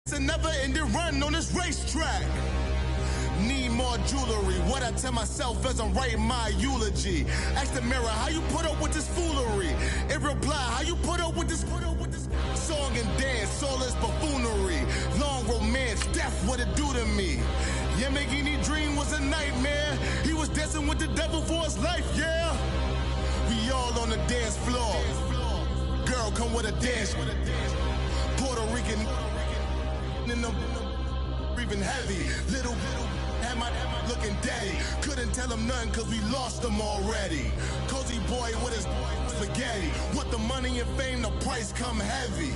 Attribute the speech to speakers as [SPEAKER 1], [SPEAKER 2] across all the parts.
[SPEAKER 1] It's a never-ending run on this racetrack. Need more jewelry. What I tell myself as I'm writing my eulogy. Ask the mirror, how you put up with this foolery? In reply, how you put up with this song and dance, soulless buffoonery. Long romance, death, what it do to me? Yamagini dream was a nightmare. He was dancing with the devil for his life, yeah. We all on the dance floor. Girl, come with a dance. Puerto Rican in them breathing heavy. Little had my looking daddy. Couldn't tell him nothing cause we lost him already. Cozy boy with his spaghetti. With the money and fame, the price come heavy.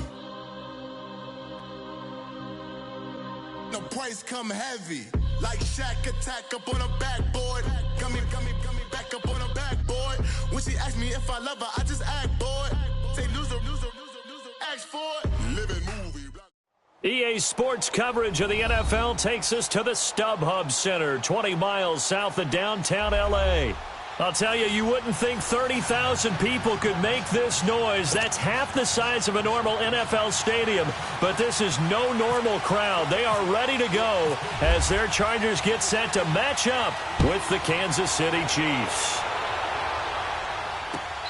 [SPEAKER 1] The price come heavy. Like Shaq attack up on a backboard. Got me back up on a backboard. When she asked me if I love her, I just act bored. Say loser, ask for it. Living movie.
[SPEAKER 2] EA Sports coverage of the NFL takes us to the StubHub Center, 20 miles south of downtown L.A. I'll tell you, you wouldn't think 30,000 people could make this noise. That's half the size of a normal NFL stadium, but this is no normal crowd. They are ready to go as their Chargers get set to match up with the Kansas City Chiefs.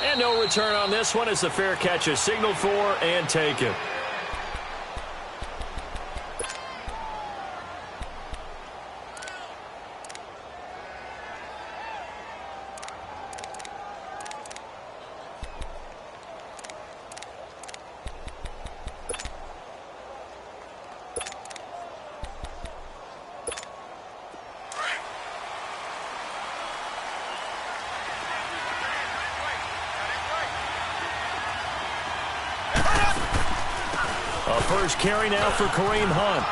[SPEAKER 2] And no return on this one as the fair catch is signaled for and taken. First carry now for Kareem Hunt.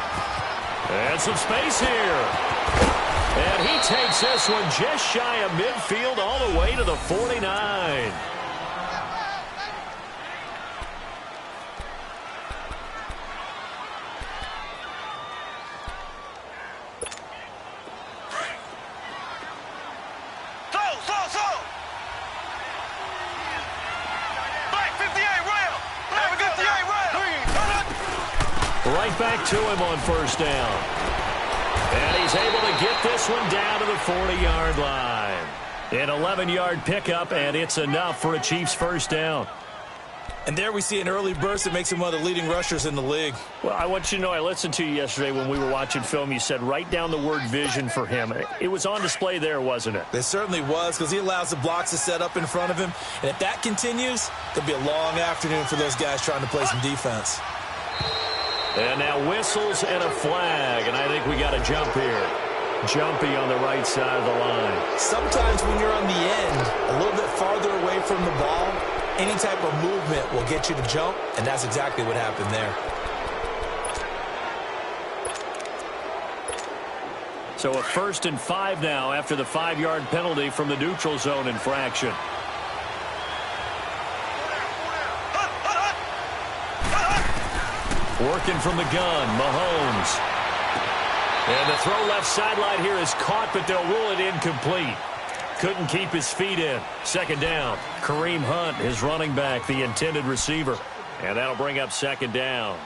[SPEAKER 2] And some space here. And he takes this one just shy of midfield all the way to the 49. Right back to him on first down. And he's able to get this one down to the 40-yard line. An 11-yard pickup, and it's enough for a Chiefs first down.
[SPEAKER 3] And there we see an early burst that makes him one of the leading rushers in the league.
[SPEAKER 2] Well, I want you to know, I listened to you yesterday when we were watching film. You said write down the word vision for him. It was on display there, wasn't it?
[SPEAKER 3] It certainly was, because he allows the blocks to set up in front of him. And if that continues, it'll be a long afternoon for those guys trying to play some defense.
[SPEAKER 2] And now whistles and a flag, and I think we got a jump here. Jumpy on the right side of the line.
[SPEAKER 3] Sometimes when you're on the end, a little bit farther away from the ball, any type of movement will get you to jump, and that's exactly what happened there.
[SPEAKER 2] So a 1st and 5 now after the 5-yard penalty from the neutral zone infraction. Working from the gun, Mahomes. And the throw left sideline here is caught, but they'll rule it incomplete. Couldn't keep his feet in. Second down. Kareem Hunt, his running back, the intended receiver. And that'll bring up second down.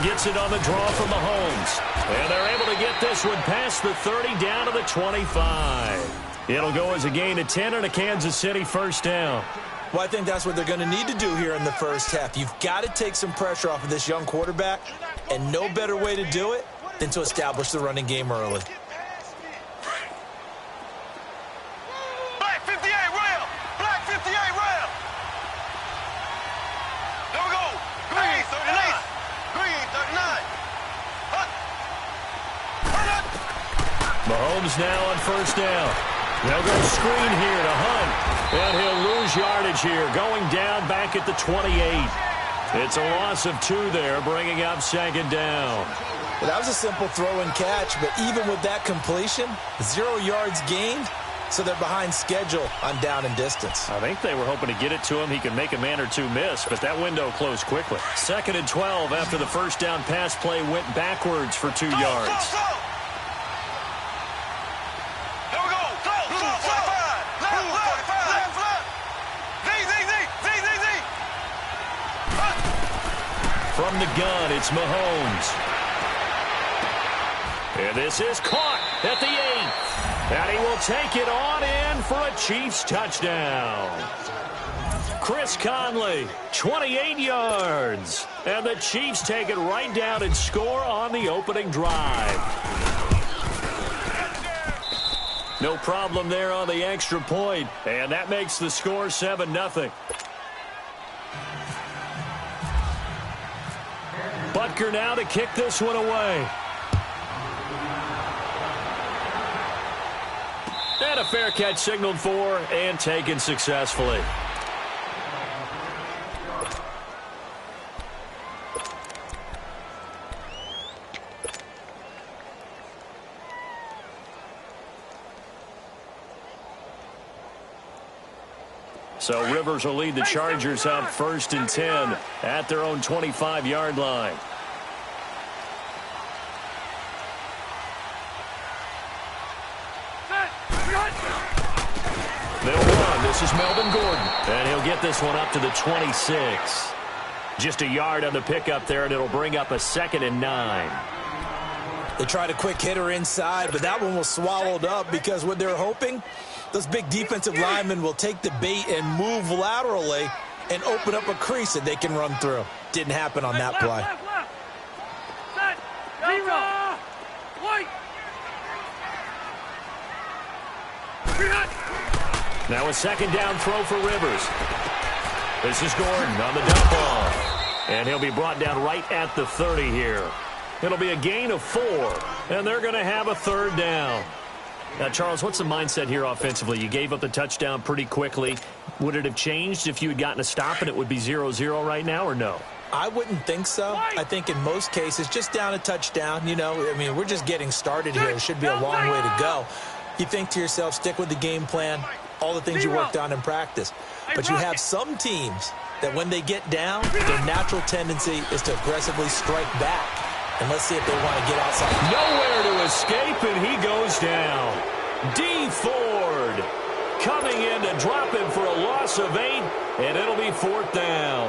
[SPEAKER 2] Gets it on the draw from Mahomes. And they're able to get this one past the 30 down to the 25. It'll go as a gain of 10 and a Kansas City first down.
[SPEAKER 3] Well, I think that's what they're going to need to do here in the first half. You've got to take some pressure off of this young quarterback, and no better way to do it than to establish the running game early.
[SPEAKER 4] Black 58 rail! Black 58 rail! There we go! Green 39! Green 39!
[SPEAKER 2] Mahomes now on first down. They'll go screen here to Hunt. And he'll lose yardage here, going down back at the 28. It's a loss of 2 there, bringing up second down.
[SPEAKER 3] Well, that was a simple throw and catch, but even with that completion, 0 yards gained, so they're behind schedule on down and distance.
[SPEAKER 2] I think they were hoping to get it to him. He could make a man or two miss, but that window closed quickly. 2nd and 12 after the first down pass play went backwards for 2 yards. From the gun, it's Mahomes. And this is caught at the 8th. And he will take it on in for a Chiefs touchdown. Chris Conley, 28 yards. And the Chiefs take it right down and score on the opening drive. No problem there on the extra point. And that makes the score 7-0. Butker now to kick this one away. And a fair catch signaled for and taken successfully. So Rivers will lead the Chargers out 1st and 10 at their own 25-yard line. They'll run. This is Melvin Gordon. And he'll get this one up to the 26. Just a yard on the pickup there, and it'll bring up a 2nd and 9.
[SPEAKER 3] They tried a quick hitter inside, but that one was swallowed up because what they're hoping, those big defensive linemen will take the bait and move laterally and open up a crease that they can run through. Didn't happen on that play.
[SPEAKER 2] Now a 2nd down throw for Rivers. This is Gordon on the dump off. And he'll be brought down right at the 30 here. It'll be a gain of 4, and they're going to have a 3rd down. Now, Charles, what's the mindset here offensively? You gave up the touchdown pretty quickly. Would it have changed if you had gotten a stop and it would be 0-0 right now, or no?
[SPEAKER 3] I wouldn't think so. I think in most cases, just down a touchdown, you know, I mean, we're just getting started here. It should be a long way to go. You think to yourself, stick with the game plan, all the things you worked on in practice. But you have some teams that when they get down, their natural tendency is to aggressively strike back. And let's see if they want to get outside.
[SPEAKER 2] Nowhere to escape, and he goes down. D. Ford coming in to drop him for a loss of 8, and it'll be 4th down.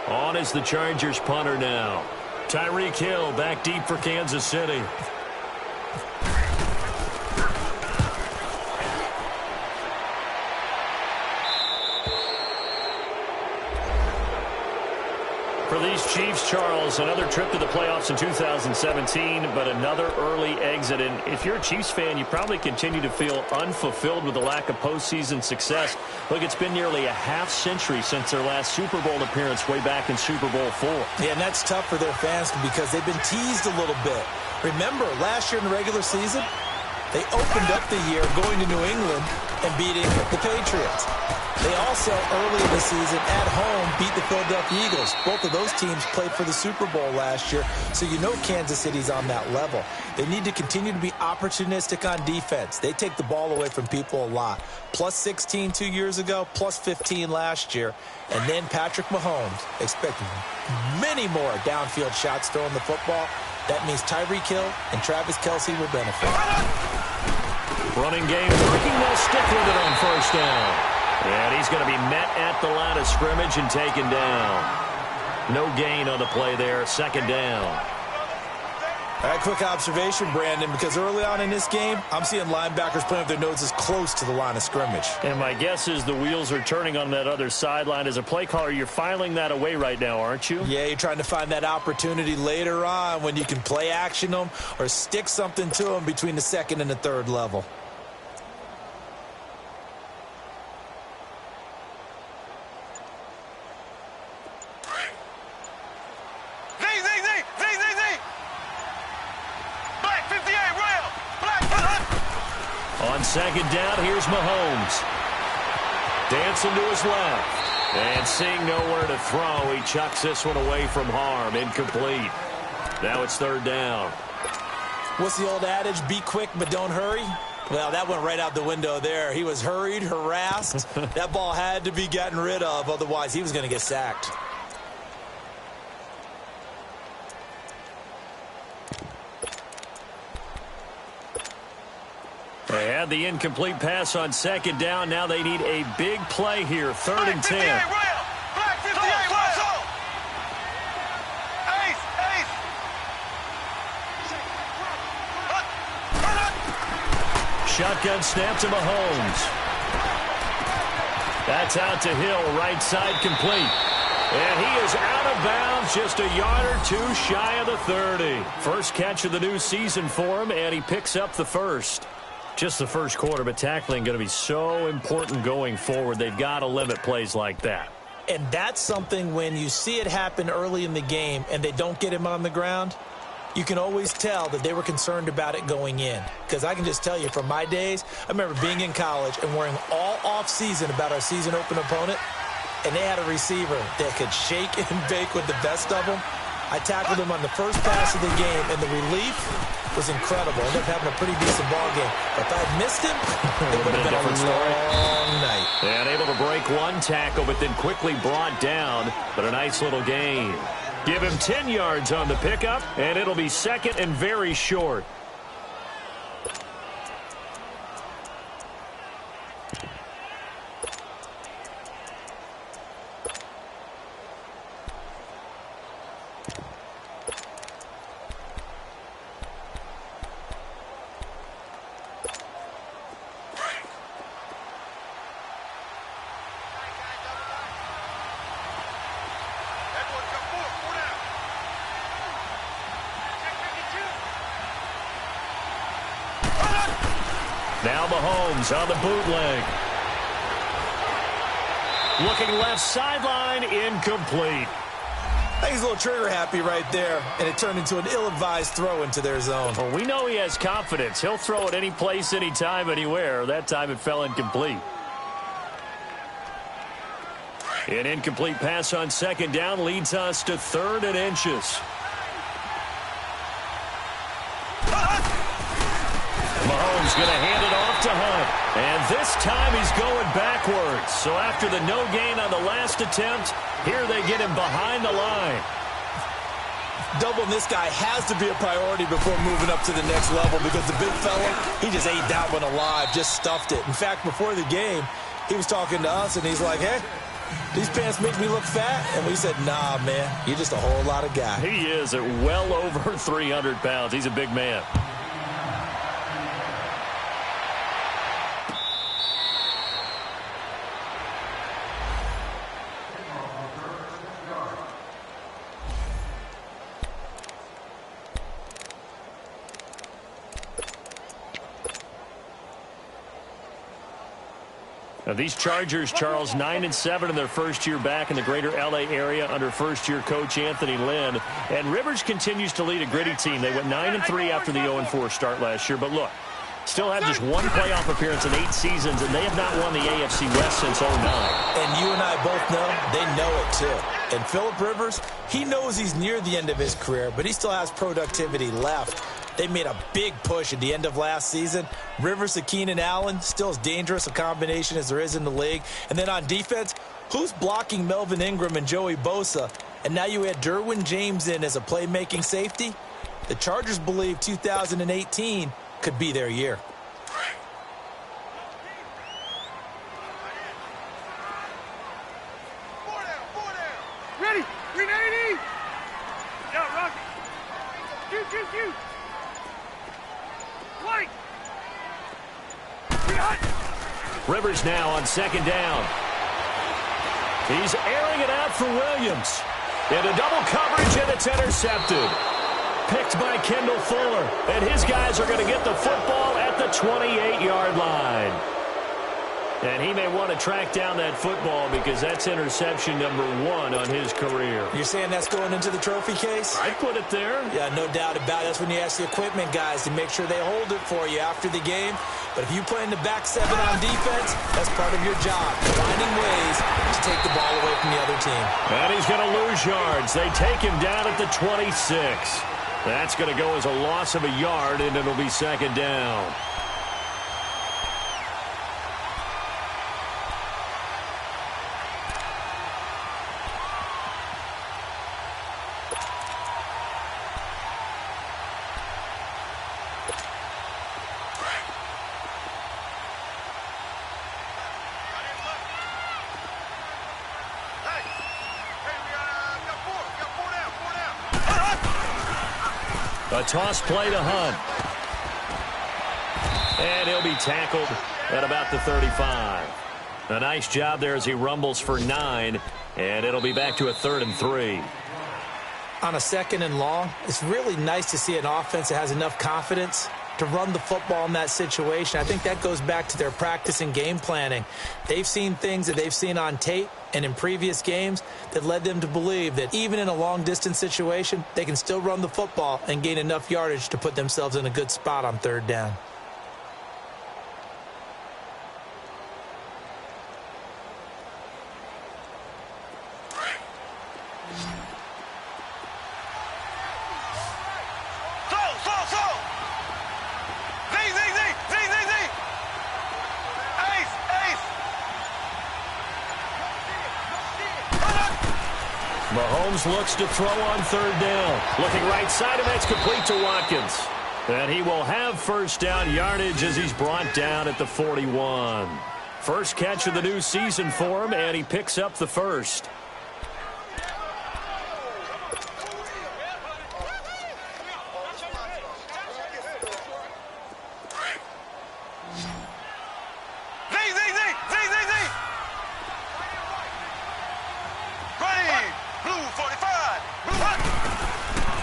[SPEAKER 2] On is the Chargers punter now. Tyreek Hill back deep for Kansas City. For these Chiefs, Charles, another trip to the playoffs in 2017, but another early exit. And if you're a Chiefs fan, you probably continue to feel unfulfilled with the lack of postseason success. Look, it's been nearly a half-century since their last Super Bowl appearance way back in Super Bowl IV.
[SPEAKER 3] Yeah, and that's tough for their fans because they've been teased a little bit. Remember, last year in the regular season, they opened up the year going to New England and beating the Patriots. They also, early in the season, at home, beat the Philadelphia Eagles. Both of those teams played for the Super Bowl last year, so you know Kansas City's on that level. They need to continue to be opportunistic on defense. They take the ball away from people a lot. Plus 16 2 years ago, plus 15 last year. And then Patrick Mahomes expecting many more downfield shots throwing the football. That means Tyreek Hill and Travis Kelce will benefit.
[SPEAKER 2] Running game working. They'll stick with it on 1st down. And he's going to be met at the line of scrimmage and taken down. No gain on the play there. 2nd down.
[SPEAKER 3] All right, quick observation, Brandon, because early on in this game, I'm seeing linebackers playing with their noses close to the line of scrimmage.
[SPEAKER 2] And my guess is the wheels are turning on that other sideline. As a play caller, you're filing that away right now, aren't you?
[SPEAKER 3] Yeah, you're trying to find that opportunity later on when you can play action them or stick something to them between the 2nd and the 3rd level.
[SPEAKER 2] On 2nd down, here's Mahomes. Dancing to his left. And seeing nowhere to throw, he chucks this one away from harm. Incomplete. Now it's 3rd down.
[SPEAKER 3] What's the old adage? Be quick, but don't hurry. Well, that went right out the window there. He was hurried, harassed. That ball had to be gotten rid of, otherwise he was going to get sacked.
[SPEAKER 2] They had the incomplete pass on second down. Now they need a big play here, 3rd and 10. Shotgun snap to Mahomes. That's out to Hill, right side complete. And he is out of bounds, just a yard or two shy of the 30. First catch of the new season for him, and he picks up the first. Just the first quarter, but tackling going to be so important going forward. They've got to limit plays like that.
[SPEAKER 3] And that's something when you see it happen early in the game and they don't get him on the ground, you can always tell that they were concerned about it going in. Because I can just tell you from my days, I remember being in college and worrying all off-season about our season open opponent, and they had a receiver that could shake and bake with the best of them. I tackled him on the first pass of the game, and the relief was incredible. Ended up having a pretty decent ball game. But if I had missed him, it would have been a long night.
[SPEAKER 2] And able to break one tackle, but then quickly brought down. But a nice little gain. Give him 10 yards on the pickup, and it'll be second and very short. Now Mahomes on the bootleg. Looking left sideline, incomplete.
[SPEAKER 3] I think he's a little trigger happy right there, and it turned into an ill-advised throw into their zone.
[SPEAKER 2] Well, we know he has confidence. He'll throw it any place, anytime, anywhere. That time it fell incomplete. An incomplete pass on second down leads us to 3rd and inches. Mahomes going to hand it off to Hunt. And this time he's going backwards. So after the no gain on the last attempt, here they get him behind the line.
[SPEAKER 3] Doubling this guy has to be a priority before moving up to the next level, because the big fella, he just ate that one alive, just stuffed it. In fact, before the game, he was talking to us, and he's like, hey, these pants make me look fat. And we said, nah, man, you're just a whole lot of guy.
[SPEAKER 2] He is at well over 300 pounds. He's a big man. Now these Chargers, Charles, 9-7 in their first year back in the greater L.A. area under first-year coach Anthony Lynn. And Rivers continues to lead a gritty team. They went 9-3 after the 0-4 start last year. But look, still have just one playoff appearance in 8 seasons, and they have not won the AFC West since 2009.
[SPEAKER 3] And you and I both know they know it too. And Phillip Rivers, he knows he's near the end of his career, but he still has productivity left. They made a big push at the end of last season. Rivers to Keenan Allen, still as dangerous a combination as there is in the league. And then on defense, who's blocking Melvin Ingram and Joey Bosa? And now you add Derwin James in as a playmaking safety. The Chargers believe 2018 could be their year.
[SPEAKER 4] Ready? 380! Yeah, Rocky. Shoot. White!
[SPEAKER 2] Rivers now on second down. He's airing it out for Williams. Into double coverage, and it's intercepted. Picked by Kendall Fuller. And his guys are going to get the football at the 28-yard line. And he may want to track down that football because that's interception number 1 on his career.
[SPEAKER 3] You're saying that's going into the trophy case?
[SPEAKER 2] I'd put it there.
[SPEAKER 3] Yeah, no doubt about it. That's when you ask the equipment guys to make sure they hold it for you after the game. But if you play in the back 7 on defense, that's part of your job, finding ways to take the ball away from the other team.
[SPEAKER 2] And he's going to lose yards. They take him down at the 26. That's going to go as a loss of a yard, and it'll be second down. A toss play to Hunt. And he'll be tackled at about the 35. A nice job there as he rumbles for 9. And it'll be back to a 3rd and 3.
[SPEAKER 3] On a 2nd and long, it's really nice to see an offense that has enough confidence to run the football in that situation. I think that goes back to their practice and game planning. They've seen things that they've seen on tape and in previous games that led them to believe that even in a long-distance situation, they can still run the football and gain enough yardage to put themselves in a good spot on 3rd down.
[SPEAKER 2] Mahomes looks to throw on 3rd down. Looking right side, and that's complete to Watkins. And he will have 1st down yardage as he's brought down at the 41. First catch of the new season for him, and he picks up the 1st.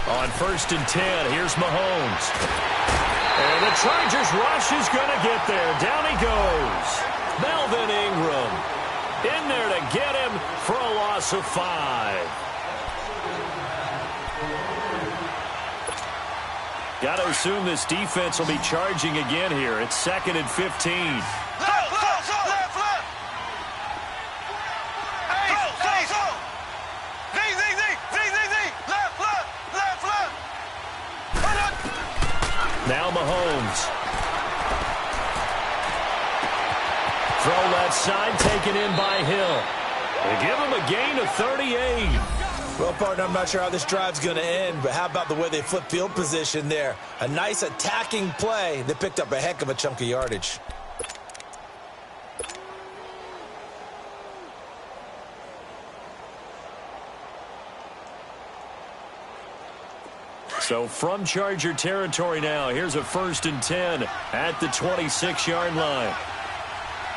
[SPEAKER 2] On 1st and 10, here's Mahomes. And the Chargers rush is going to get there. Down he goes. Melvin Ingram in there to get him for a loss of 5. Got to assume this defense will be charging again here. It's 2nd and 15. Now Mahomes. Throw left side, taken in by Hill. They give him a gain of 38.
[SPEAKER 3] Well, partner, I'm not sure how this drive's going to end, but how about the way they flip field position there? A nice attacking play. They picked up a heck of a chunk of yardage.
[SPEAKER 2] So from Charger territory now, here's a 1st and 10 at the 26-yard line.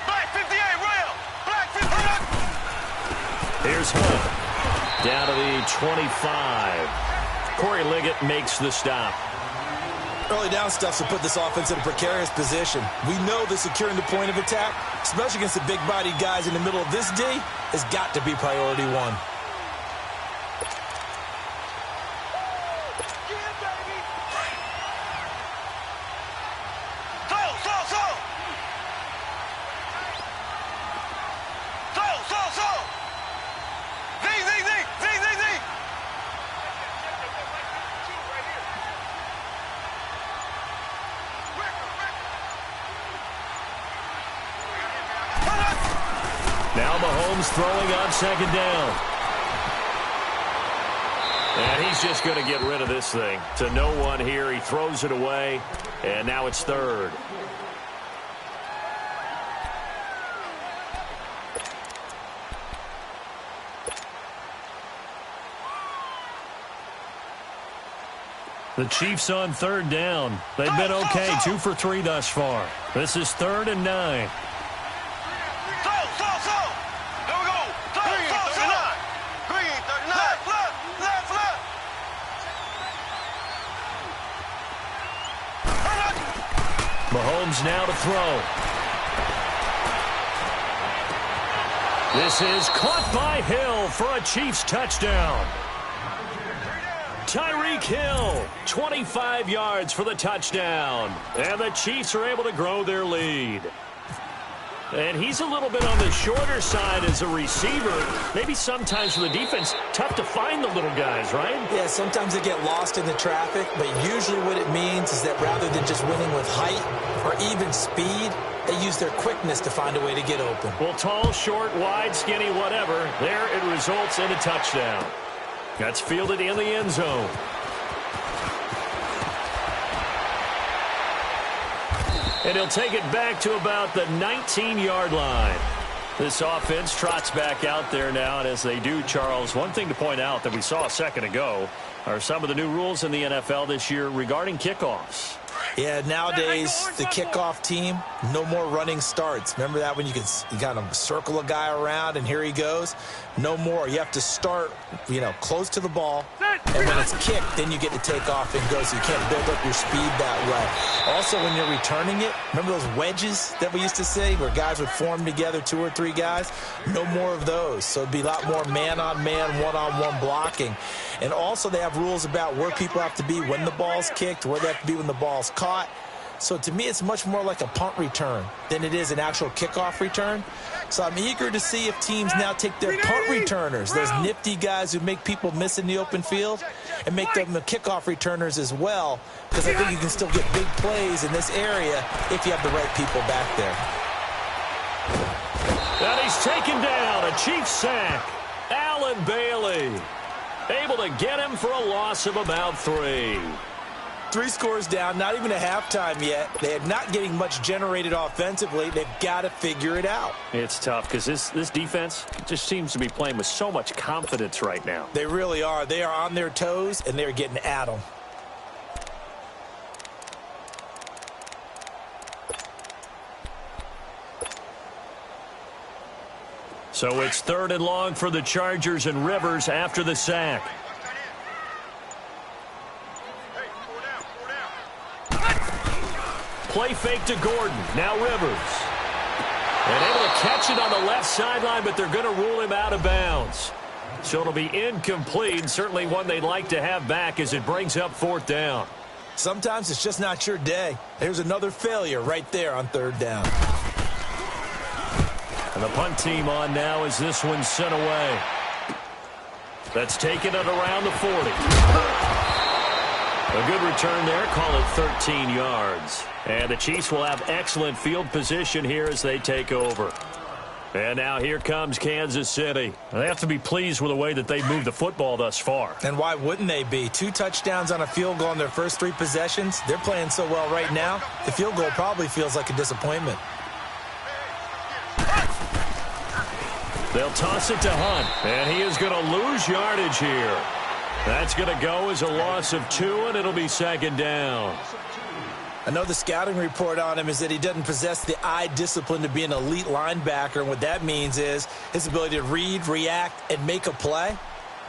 [SPEAKER 4] Black 58, rail. Black 58.
[SPEAKER 2] Here's Hunt. Down to the 25. Corey Liggett makes the stop.
[SPEAKER 3] Early down stuff to put this offense in a precarious position. We know that securing the point of attack, especially against the big-bodied guys in the middle of this D, has got to be priority 1.
[SPEAKER 2] Now Mahomes throwing on 2nd down. And he's just going to get rid of this thing. To no one here. He throws it away. And now it's 3rd. The Chiefs on 3rd down. They've been okay. 2 for 3 thus far. This is 3rd and 9. Mahomes now to throw. This is caught by Hill for a Chiefs touchdown. Tyreek Hill, 25 yards for the touchdown. And the Chiefs are able to grow their lead. And he's a little bit on the shorter side as a receiver. Maybe sometimes for the defense, tough to find the little guys, right?
[SPEAKER 3] Yeah, sometimes they get lost in the traffic, but usually what it means is that rather than just winning with height or even speed, they use their quickness to find a way to get open.
[SPEAKER 2] Well, tall, short, wide, skinny, whatever, there it results in a touchdown. That's fielded in the end zone. And he'll take it back to about the 19-yard line. This offense trots back out there now, and as they do, Charles, one thing to point out that we saw a second ago are some of the new rules in the NFL this year regarding kickoffs.
[SPEAKER 3] Yeah, nowadays, the kickoff team, no more running starts. Remember that when you kind of circle a guy around and here he goes? No more. You have to start, close to the ball, and when it's kicked, then you get to take off and go, so you can't build up your speed that way. Also, when you're returning it, remember those wedges that we used to see where guys would form together, 2 or 3 guys? No more of those. So it'd be a lot more man-on-man, one-on-one blocking. And also they have rules about where people have to be when the ball's kicked, where they have to be when the ball's caught. So to me, it's much more like a punt return than it is an actual kickoff return. So I'm eager to see if teams now take their punt returners, those nifty guys who make people miss in the open field, and make them the kickoff returners as well, because I think you can still get big plays in this area if you have the right people back there.
[SPEAKER 2] And he's taken down, a Chiefs sack. Allen Bailey able to get him for a loss of about 3.
[SPEAKER 3] 3 scores down, not even a halftime yet. They are not getting much generated offensively. They've got to figure it out.
[SPEAKER 2] It's tough because this defense just seems to be playing with so much confidence right now.
[SPEAKER 3] They really are. They are on their toes, and they're getting at them.
[SPEAKER 2] So it's 3rd and long for the Chargers, and Rivers after the sack. Play fake to Gordon. Now Rivers. And able to catch it on the left sideline, but they're going to rule him out of bounds. So it'll be incomplete, certainly one they'd like to have back as it brings up 4th down.
[SPEAKER 3] Sometimes it's just not your day. There's another failure right there on 3rd down.
[SPEAKER 2] And the punt team on now as this one's sent away. That's taken it around the 40. A good return there, call it 13 yards. And the Chiefs will have excellent field position here as they take over. And now here comes Kansas City. They have to be pleased with the way that they moved the football thus far.
[SPEAKER 3] And why wouldn't they be? 2 touchdowns on a field goal in their first 3 possessions. They're playing so well right now, the field goal probably feels like a disappointment.
[SPEAKER 2] They'll toss it to Hunt, and he is going to lose yardage here. That's going to go as a loss of 2, and it'll be 2nd down.
[SPEAKER 3] I know the scouting report on him is that he doesn't possess the eye discipline to be an elite linebacker, and what that means is his ability to read, react, and make a play.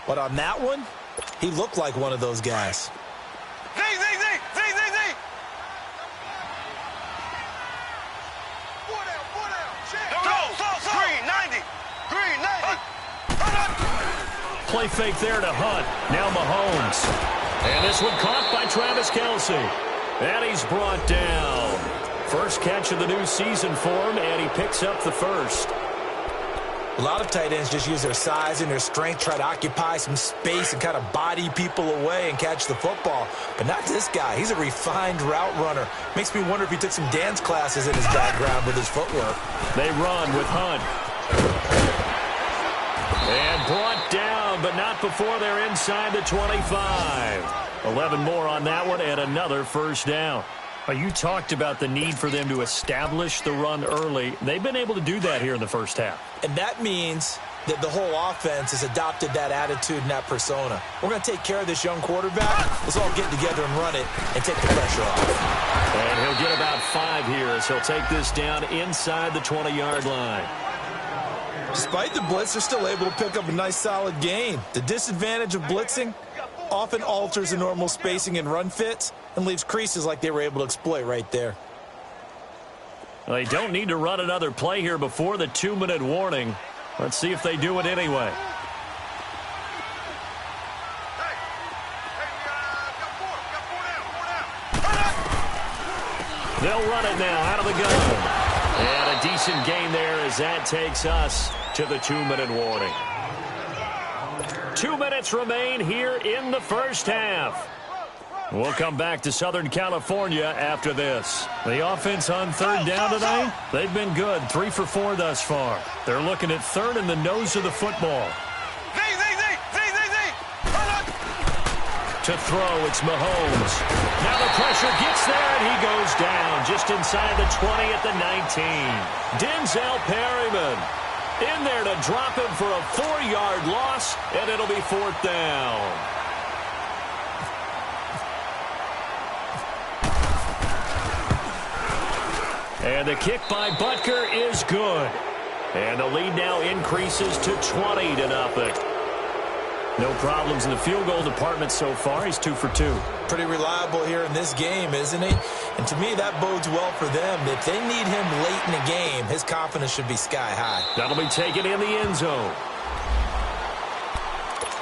[SPEAKER 3] But on that one, he looked like one of those guys.
[SPEAKER 2] Play fake there to Hunt. Now Mahomes. And this one caught by Travis Kelce. And he's brought down. First catch of the new season for him, and he picks up the first.
[SPEAKER 3] A lot of tight ends just use their size and their strength, try to occupy some space and kind of body people away and catch the football. But not this guy. He's a refined route runner. Makes me wonder if he took some dance classes in his background with his footwork.
[SPEAKER 2] They run with Hunt. And brought down, but not before they're inside the 25. 11 more on that one, and another first down. You talked about the need for them to establish the run early. They've been able to do that here in the first half.
[SPEAKER 3] And that means that the whole offense has adopted that attitude and that persona. We're going to take care of this young quarterback. Let's all get together and run it and take the pressure off.
[SPEAKER 2] And he'll get about 5 here as he'll take this down inside the 20-yard line.
[SPEAKER 3] Despite the blitz, they're still able to pick up a nice solid gain. The disadvantage of blitzing often alters the normal spacing and run fits and leaves creases like they were able to exploit right there.
[SPEAKER 2] Well, they don't need to run another play here before the 2-minute warning. Let's see if they do it anyway. They'll run it now out of the gun. And a decent gain there as that takes us to the 2-minute warning. 2 minutes remain here in the first half. We'll come back to Southern California after this. The offense on 3rd down tonight, they've been good. 3 for 4 thus far. They're looking at 3rd in the nose of the football. To throw, it's Mahomes. Now the pressure gets there, and he goes down just inside the 20 at the 19. Denzel Perryman in there to drop him for a 4-yard loss, and it'll be 4th down. And the kick by Butker is good. And the lead now increases to 20-0. No problems in the field goal department so far. He's 2 for 2.
[SPEAKER 3] Pretty reliable here in this game, isn't he? And to me, that bodes well for them. If they need him late in the game, his confidence should be sky high.
[SPEAKER 2] That'll be taken in the end zone.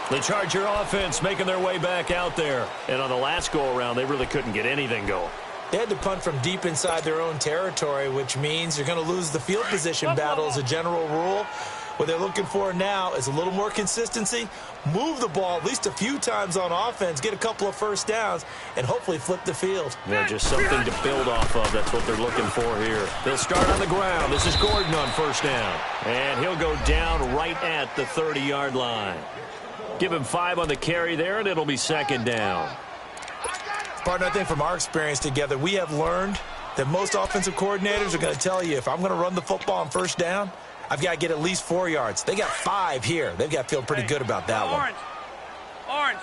[SPEAKER 2] The Charger offense making their way back out there. And on the last go-around, they really couldn't get anything going.
[SPEAKER 3] They had to punt from deep inside their own territory, which means you're going to lose the field position battle as a general rule. What they're looking for now is a little more consistency, move the ball at least a few times on offense, get a couple of first downs, and hopefully flip the field.
[SPEAKER 2] Yeah, just something to build off of. That's what they're looking for here. They'll start on the ground. This is Gordon on first down. And he'll go down right at the 30-yard line. Give him 5 on the carry there, and it'll be second down.
[SPEAKER 3] Partner, I think from our experience together, we have learned that most offensive coordinators are going to tell you, if I'm going to run the football on first down, I've got to get at least 4 yards. They got 5 here. They've got to feel pretty good about that one.
[SPEAKER 4] Orange.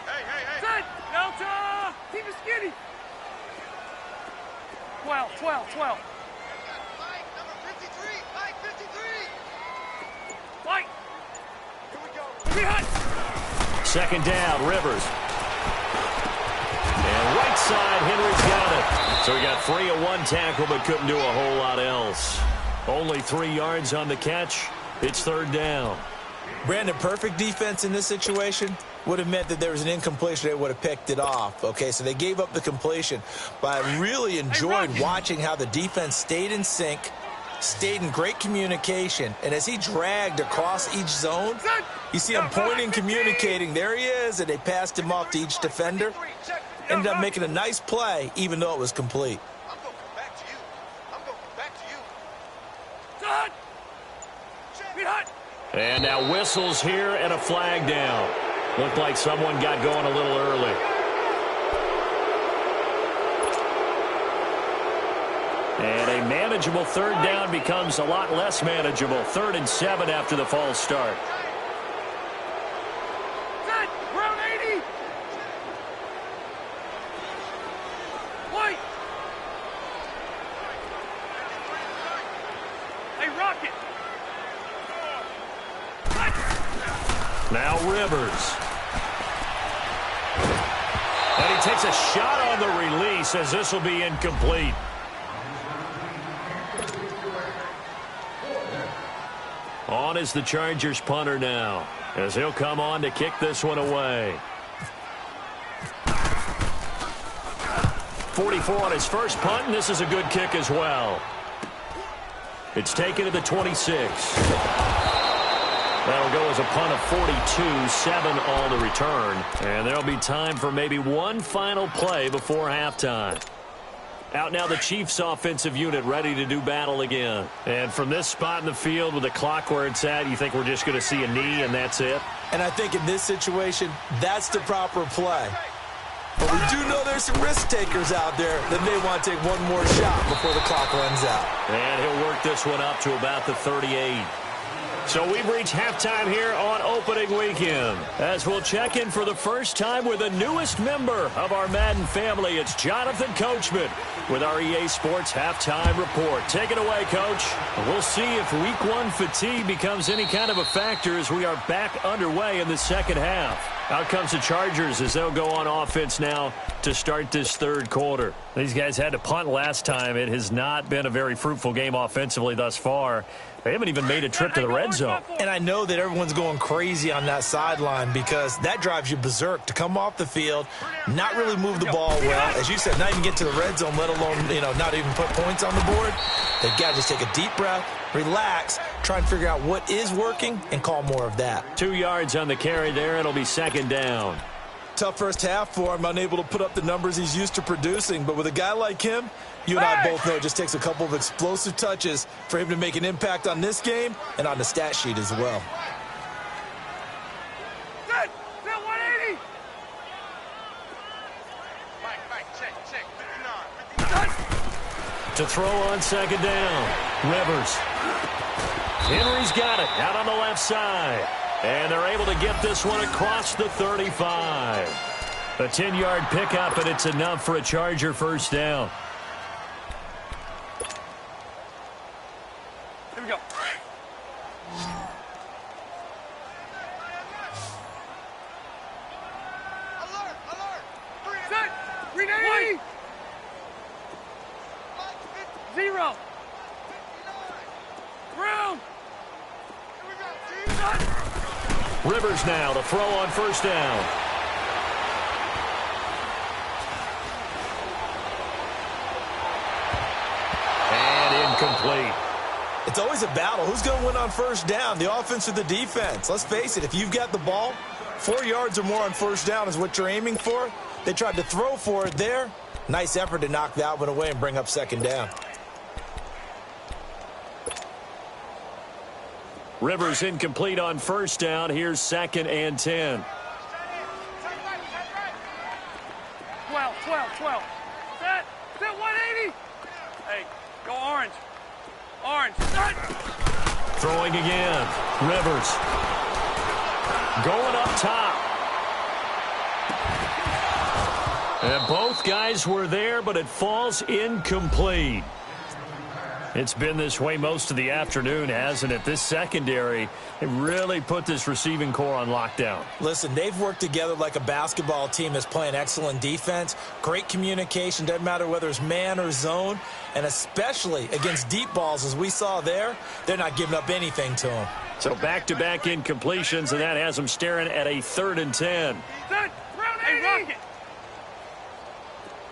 [SPEAKER 4] Hey.
[SPEAKER 5] Set. Delta. Keep it skinny. 12.
[SPEAKER 4] Mike, number 53. Mike, 53.
[SPEAKER 5] White.
[SPEAKER 4] Here we go.
[SPEAKER 5] Behind.
[SPEAKER 2] Second down, Rivers. And right side, Henry's got it. So he got free of 1 tackle, but couldn't do a whole lot else. Only 3 yards on the catch. It's third down.
[SPEAKER 3] Brandon, perfect defense in this situation would have meant that there was an incompletion. They would have picked it off. Okay, so they gave up the completion. But I really enjoyed watching how the defense stayed in sync, stayed in great communication, and as he dragged across each zone, you see him pointing, communicating. There he is, and they passed him off to each defender. Ended up making a nice play, even though it was complete.
[SPEAKER 4] I'm going back to you.
[SPEAKER 5] Behind.
[SPEAKER 2] And now whistles here and a flag down. Looked like someone got going a little early. And a manageable third down becomes a lot less manageable. 3rd and 7 after the false start.
[SPEAKER 5] Set. Round 80. White. Hey, Rocket.
[SPEAKER 2] Now Rivers. And he takes a shot on the release as this will be incomplete. On is the Chargers punter now, as he'll come on to kick this one away. 44 on his first punt, and this is a good kick as well. It's taken to the 26. That'll go as a punt of 42, 7 on the return. And there'll be time for maybe one final play before halftime. Out now the Chiefs offensive unit ready to do battle again. And from this spot in the field with the clock where it's at, you think we're just going to see a knee and that's it?
[SPEAKER 3] And I think in this situation, that's the proper play. But we do know there's some risk takers out there that may want to take one more shot before the clock runs out.
[SPEAKER 2] And he'll work this one up to about the 38. So we've reached halftime here on opening weekend. As we'll check in for the first time with the newest member of our Madden family, it's Jonathan Coachman with our EA Sports Halftime Report. Take it away, Coach. We'll see if Week 1 fatigue becomes any kind of a factor as we are back underway in the second half. Out comes the Chargers as they'll go on offense now to start this third quarter. These guys had to punt last time. It has not been a very fruitful game offensively thus far. They haven't even made a trip to the red zone.
[SPEAKER 3] And I know that everyone's going crazy on that sideline because that drives you berserk to come off the field, not really move the ball well. As you said, not even get to the red zone, let alone, not even put points on the board. They've got to just take a deep breath, relax, try and figure out what is working, and call more of that.
[SPEAKER 2] 2 yards on the carry there. It'll be second down.
[SPEAKER 3] Tough first half for him, unable to put up the numbers he's used to producing. But with a guy like him, you and I both know it just takes a couple of explosive touches for him to make an impact on this game and on the stat sheet as well.
[SPEAKER 5] Set. 180.
[SPEAKER 4] Mike, check. 59.
[SPEAKER 2] To throw on second down. Rivers. Henry's got it out on the left side. And they're able to get this one across the 35. A 10-yard pickup, and it's enough for a Charger first down.
[SPEAKER 5] Here we go.
[SPEAKER 4] Alert! Alert!
[SPEAKER 5] Set! 380! 0! Ground!
[SPEAKER 4] Here we go, team!
[SPEAKER 2] Rivers now to throw on first down. And incomplete.
[SPEAKER 3] It's always a battle. Who's going to win on first down, the offense or the defense? Let's face it, if you've got the ball, 4 yards or more on first down is what you're aiming for. They tried to throw for it there. Nice effort to knock that one away and bring up second down.
[SPEAKER 2] Rivers incomplete on first down. Here's 2nd and 10.
[SPEAKER 5] 12, 12, 12. Set! Set 180! Hey, go orange. Orange. Set!
[SPEAKER 2] Throwing again. Rivers. Going up top. And both guys were there, but it falls incomplete. It's been this way most of the afternoon, hasn't it? This secondary, it really put this receiving core on lockdown.
[SPEAKER 3] Listen, they've worked together like a basketball team that's playing excellent defense. Great communication, doesn't matter whether it's man or zone. And especially against deep balls, as we saw there, they're not giving up anything to them.
[SPEAKER 2] So back-to-back incompletions, and that has them staring at a 3rd and 10.
[SPEAKER 5] Set! Round 80! Hey, Rocket!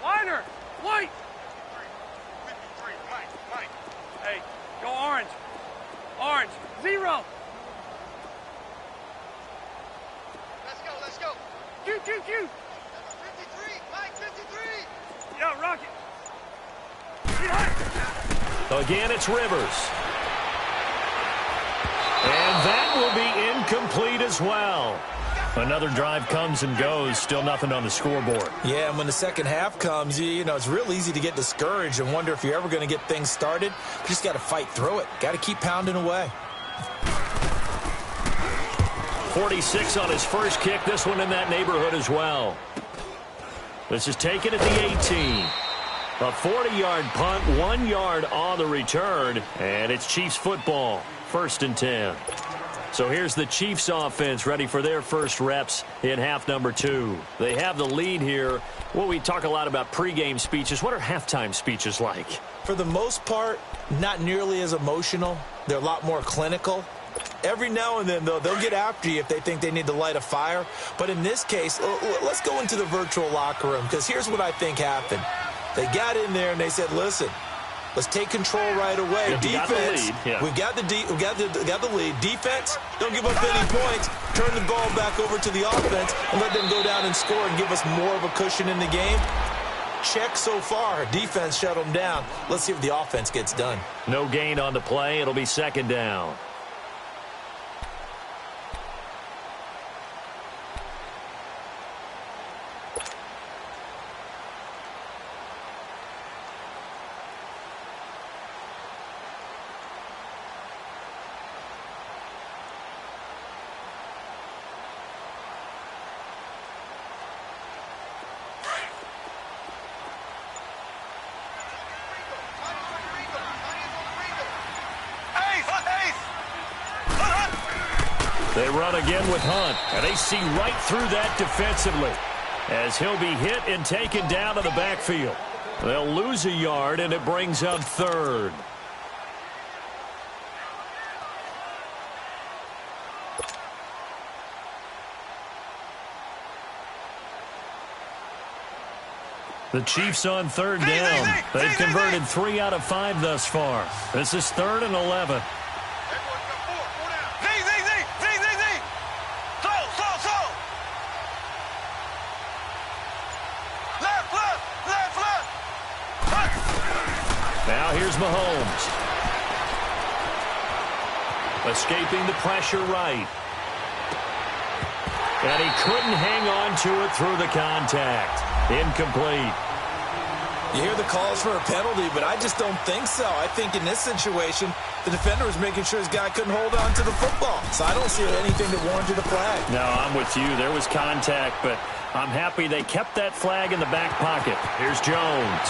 [SPEAKER 5] Wider! White!
[SPEAKER 4] 53, Mike.
[SPEAKER 5] Hey, go orange. Orange. 0.
[SPEAKER 4] Let's go.
[SPEAKER 5] Q.
[SPEAKER 4] 53, Mike, 53.
[SPEAKER 5] Yeah, Rocket. Get high.
[SPEAKER 2] Again, it's Rivers. And that will be incomplete as well. Another drive comes and goes, still nothing on the scoreboard.
[SPEAKER 3] Yeah, and when the second half comes, you know, it's real easy to get discouraged and wonder if you're ever going to get things started. You just got to fight through it. Got to keep pounding away.
[SPEAKER 2] 46 on his first kick. This one in that neighborhood as well. This is taken at the 18. A 40-yard punt, 1 yard on the return, and it's Chiefs football. 1st and 10. So here's the Chiefs offense ready for their first reps in half number 2. They have the lead here. Well, we talk a lot about pregame speeches. What are halftime speeches like?
[SPEAKER 3] For the most part, not nearly as emotional. They're a lot more clinical. Every now and then, though, they'll get after you if they think they need to light a fire. But in this case, let's go into the virtual locker room, because here's what I think happened. They got in there and they said, listen, let's take control right away.
[SPEAKER 2] Yeah,
[SPEAKER 3] defense, we've got the lead. Defense, don't give up any points. Turn the ball back over to the offense and let them go down and score and give us more of a cushion in the game. Check so far. Defense shut them down. Let's see if the offense gets done.
[SPEAKER 2] No gain on the play. It'll be 2nd down. They run again with Hunt, and they see right through that defensively as he'll be hit and taken down to the backfield. They'll lose a yard, and it brings up 3rd. The Chiefs on 3rd down. They've converted 3 out of 5 thus far. This is 3rd and 11. Now here's Mahomes. Escaping the pressure right. And he couldn't hang on to it through the contact. Incomplete.
[SPEAKER 3] You hear the calls for a penalty, but I just don't think so. I think in this situation, the defender was making sure his guy couldn't hold on to the football. So I don't see anything that warranted a flag.
[SPEAKER 2] No, I'm with you. There was contact, but I'm happy they kept that flag in the back pocket. Here's Jones.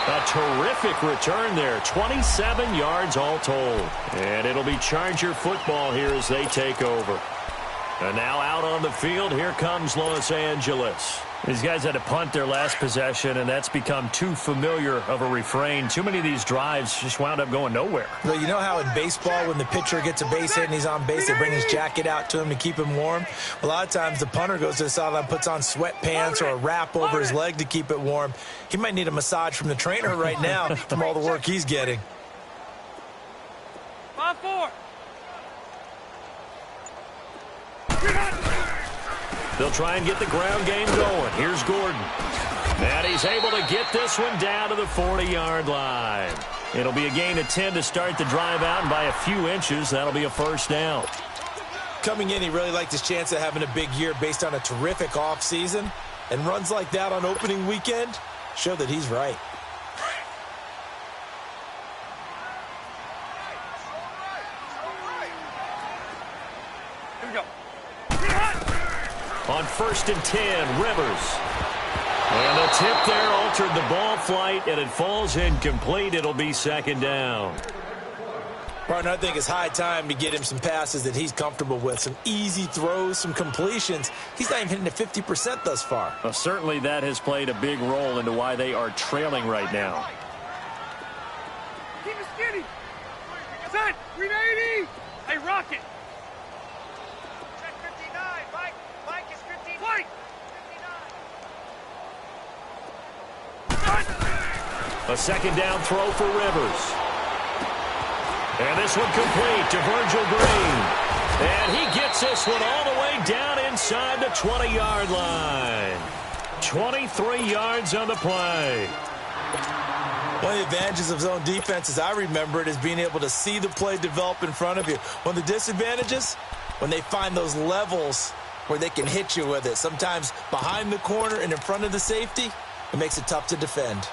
[SPEAKER 2] A terrific return there. 27 yards all told. And it'll be Charger football here as they take over. And now out on the field, here comes Los Angeles. These guys had to punt their last possession, and that's become too familiar of a refrain. Too many of these drives just wound up going nowhere.
[SPEAKER 3] Well, you know how in baseball, when the pitcher gets a base hit and he's on base, they bring his jacket out to him to keep him warm? A lot of times the punter goes to the sideline, puts on sweatpants or a wrap over his leg to keep it warm. He might need a massage from the trainer right now from all the work he's getting.
[SPEAKER 5] 5-4.
[SPEAKER 2] They'll try and get the ground game going. Here's Gordon. And he's able to get this one down to the 40-yard line. It'll be a gain of 10 to start the drive out, and by a few inches, that'll be a first down.
[SPEAKER 3] Coming in, he really liked his chance of having a big year based on a terrific offseason. And runs like that on opening weekend show that he's right.
[SPEAKER 5] Here we go.
[SPEAKER 2] On 1st and 10, Rivers. And the tip there altered the ball flight, and it falls incomplete. It'll be 2nd down.
[SPEAKER 3] Partner, I think it's high time to get him some passes that he's comfortable with. Some easy throws, some completions. He's not even hitting at 50% thus far.
[SPEAKER 2] Well, certainly that has played a big role into why they are trailing right now.
[SPEAKER 5] Keep it skinny. Set. 380. Hey, Rocket. Check 59. Mike is 59. Mike. 59.
[SPEAKER 2] A 2nd down throw for Rivers. And this one complete to Virgil Green. And he gets this one all the way down inside the 20-yard line. 23 yards on the play.
[SPEAKER 3] One of the advantages of zone defense, as I remember it, is being able to see the play develop in front of you. One of the disadvantages, when they find those levels where they can hit you with it. Sometimes behind the corner and in front of the safety, it makes it tough to defend.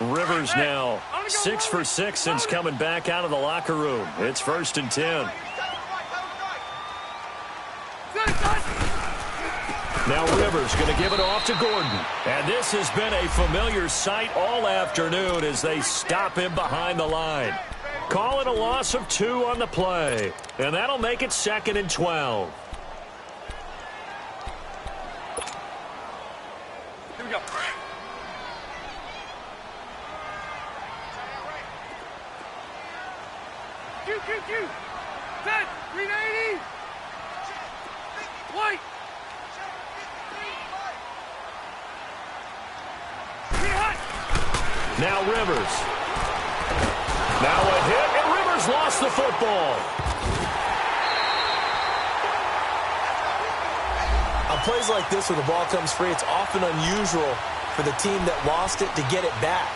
[SPEAKER 2] Rivers now 6 for 6 since coming back out of the locker room. It's 1st and 10. Now Rivers going to give it off to Gordon. And this has been a familiar sight all afternoon as they stop him behind the line. Call it a loss of 2 on the play. And that'll make it 2nd and 12.
[SPEAKER 5] Here we go. Q. Set. 380. White.
[SPEAKER 2] Now Rivers. Now a hit, and Rivers lost the football.
[SPEAKER 3] On plays like this, when the ball comes free, it's often unusual for the team that lost it to get it back.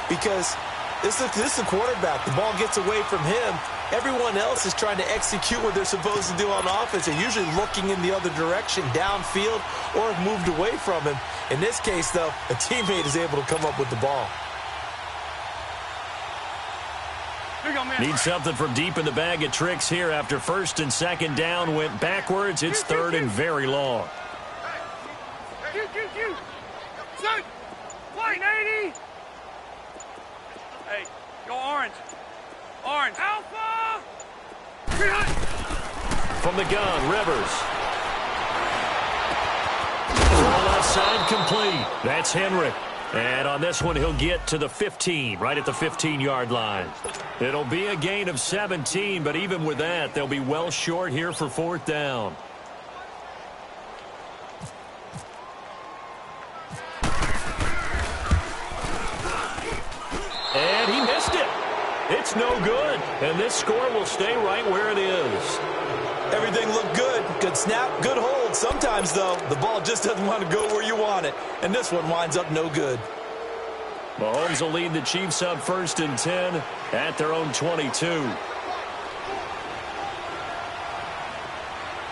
[SPEAKER 3] Because this is the quarterback. The ball gets away from him. Everyone else is trying to execute what they're supposed to do on offense. They're usually looking in the other direction, downfield, or have moved away from him. In this case, though, a teammate is able to come up with the ball.
[SPEAKER 5] Here we go, man.
[SPEAKER 2] Need something from deep in the bag of tricks here after 1st and 2nd down went backwards. It's 3rd and very long.
[SPEAKER 5] Q. Set. White. 80. Hey, go orange. Orange. Alpha.
[SPEAKER 2] From the gun, Rivers. Throw left side complete. That's Henry. And on this one, he'll get to the 15, right at the 15-yard line. It'll be a gain of 17, but even with that, they'll be well short here for 4th down. And he missed it. It's no good. And this score will stay right where it is.
[SPEAKER 3] Everything looked good. Good snap, good hold. Sometimes, though, the ball just doesn't want to go where you want it. And this one winds up no good.
[SPEAKER 2] Mahomes will lead the Chiefs up 1st and 10 at their own 22.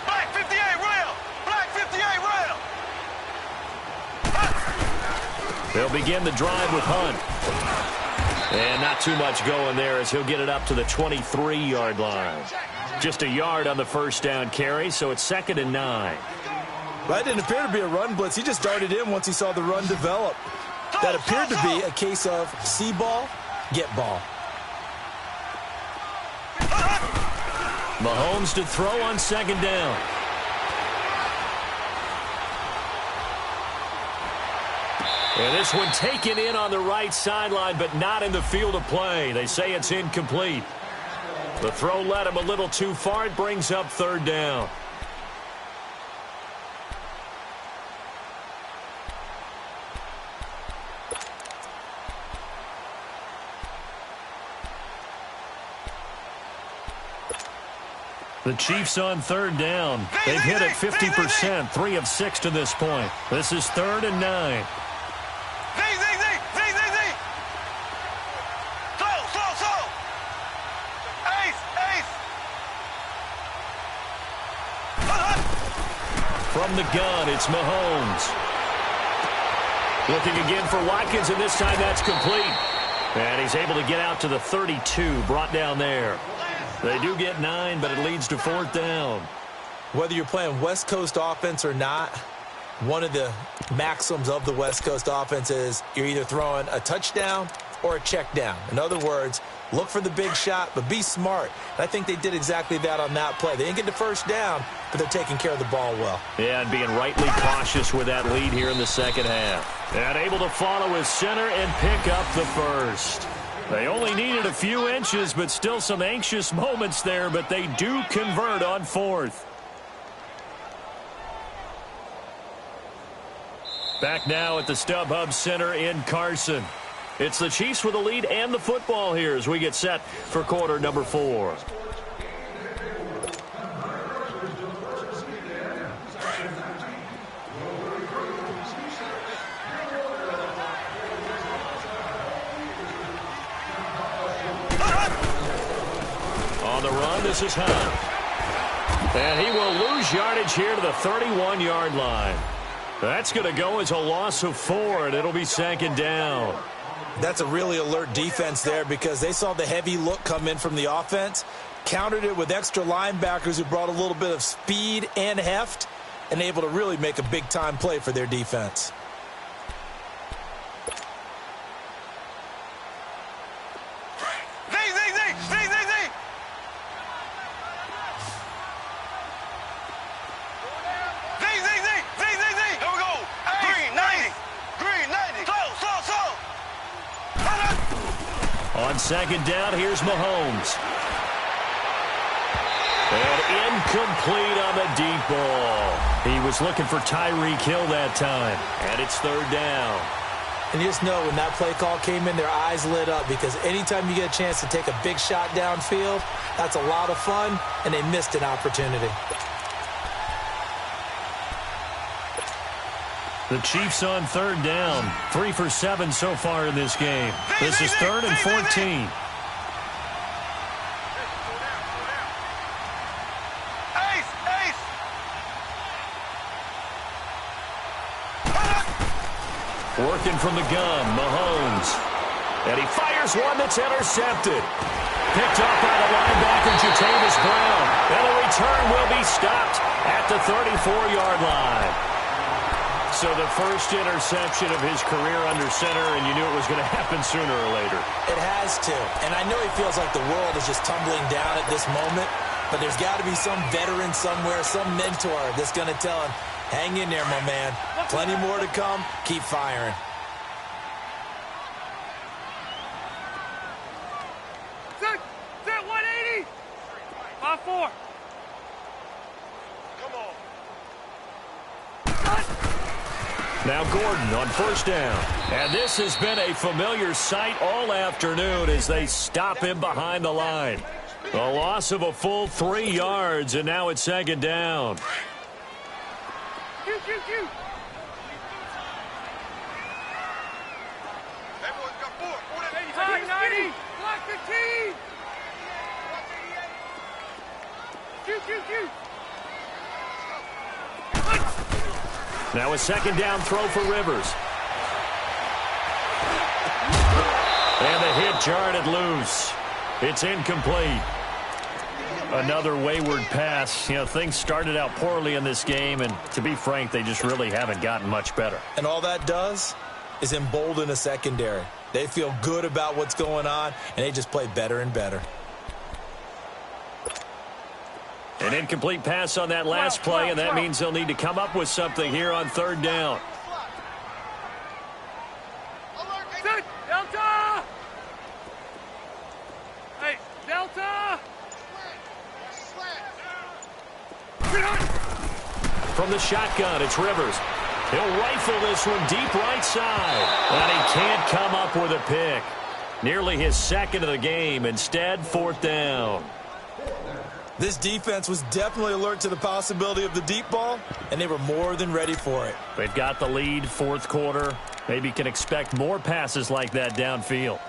[SPEAKER 4] Black 58 rail! Black 58 rail!
[SPEAKER 2] They'll begin the drive with Hunt. And not too much going there as he'll get it up to the 23-yard line. Just a yard on the first down carry, so it's 2nd and 9.
[SPEAKER 3] That didn't appear to be a run blitz. He just darted in once he saw the run develop. That appeared to be a case of see ball, get ball.
[SPEAKER 2] Mahomes to throw on 2nd down. And this one taken in on the right sideline, but not in the field of play. They say it's incomplete. The throw led him a little too far. It brings up 3rd down. The Chiefs on 3rd down. They've hit it 50%, 3 of 6 to this point. This is 3rd and 9. From the gun, it's Mahomes. Looking again for Watkins, and this time that's complete. And he's able to get out to the 32, brought down there. They do get 9, but it leads to 4th down.
[SPEAKER 3] Whether you're playing West Coast offense or not, one of the maxims of the West Coast offense is you're either throwing a touchdown or a check down. In other words, look for the big shot, but be smart. And I think they did exactly that on that play. They didn't get the first down, but they're taking care of the ball well.
[SPEAKER 2] Yeah, and being rightly cautious with that lead here in the second half. And able to follow his center and pick up the first. They only needed a few inches, but still some anxious moments there, but they do convert on 4th. Back now at the StubHub Center in Carson. It's the Chiefs with the lead and the football here as we get set for quarter number 4. On the run, this is Hunt. And he will lose yardage here to the 31-yard line. That's going to go as a loss of 4, and it'll be 2nd down.
[SPEAKER 3] That's a really alert defense there because they saw the heavy look come in from the offense, countered it with extra linebackers who brought a little bit of speed and heft, and able to really make a big-time play for their defense.
[SPEAKER 2] On 2nd down, here's Mahomes. And incomplete on the deep ball. He was looking for Tyreek Hill that time. And it's 3rd down.
[SPEAKER 3] And you just know when that play call came in, their eyes lit up because anytime you get a chance to take a big shot downfield, that's a lot of fun, and they missed an opportunity.
[SPEAKER 2] The Chiefs on 3rd down. 3 for 7 so far in this game. This is 3rd and 14. Working from the gun, Mahomes. And he fires one that's intercepted. Picked up by the linebacker, Jatavis Brown. And the return will be stopped at the 34-yard line. So the first interception of his career under center, and you knew it was going to happen sooner or later.
[SPEAKER 3] It has to. And I know he feels like the world is just tumbling down at this moment, but there's got to be some veteran somewhere, some mentor that's going to tell him, hang in there, my man. Plenty more to come. Keep firing.
[SPEAKER 5] Set 180. 5-4. Come on.
[SPEAKER 2] Now Gordon on 1st down. And this has been a familiar sight all afternoon as they stop him behind the line. A loss of a full 3 yards, and now it's 2nd down.
[SPEAKER 5] Everyone's got 4. 90. Block the team.
[SPEAKER 2] Now a 2nd down throw for Rivers. And the hit jarred it loose. It's incomplete. Another wayward pass. You know, things started out poorly in this game, and to be frank, they just really haven't gotten much better.
[SPEAKER 3] And all that does is embolden a secondary. They feel good about what's going on, and they just play better and better.
[SPEAKER 2] An incomplete pass on that last play, and that means they'll need to come up with something here on third down.
[SPEAKER 5] Set! Delta! Hey, Delta!
[SPEAKER 2] From the shotgun, it's Rivers. He'll rifle this one deep right side. And he can't come up with a pick. Nearly his second of the game. Instead, fourth down.
[SPEAKER 3] This defense was definitely alert to the possibility of the deep ball, and they were more than ready for it.
[SPEAKER 2] They've got the lead, fourth quarter. Maybe can expect more passes like that downfield.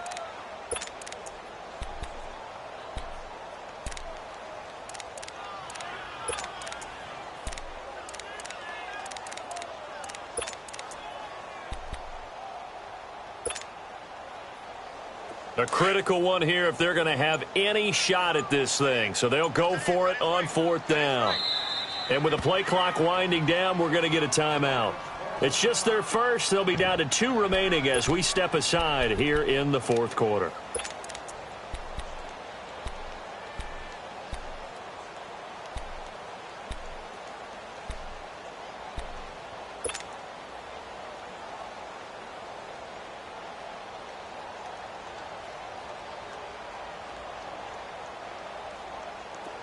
[SPEAKER 2] A critical one here if they're going to have any shot at this thing. So they'll go for it on fourth down. And with the play clock winding down, we're going to get a timeout. It's just their first. They'll be down to 2 remaining as we step aside here in the fourth quarter.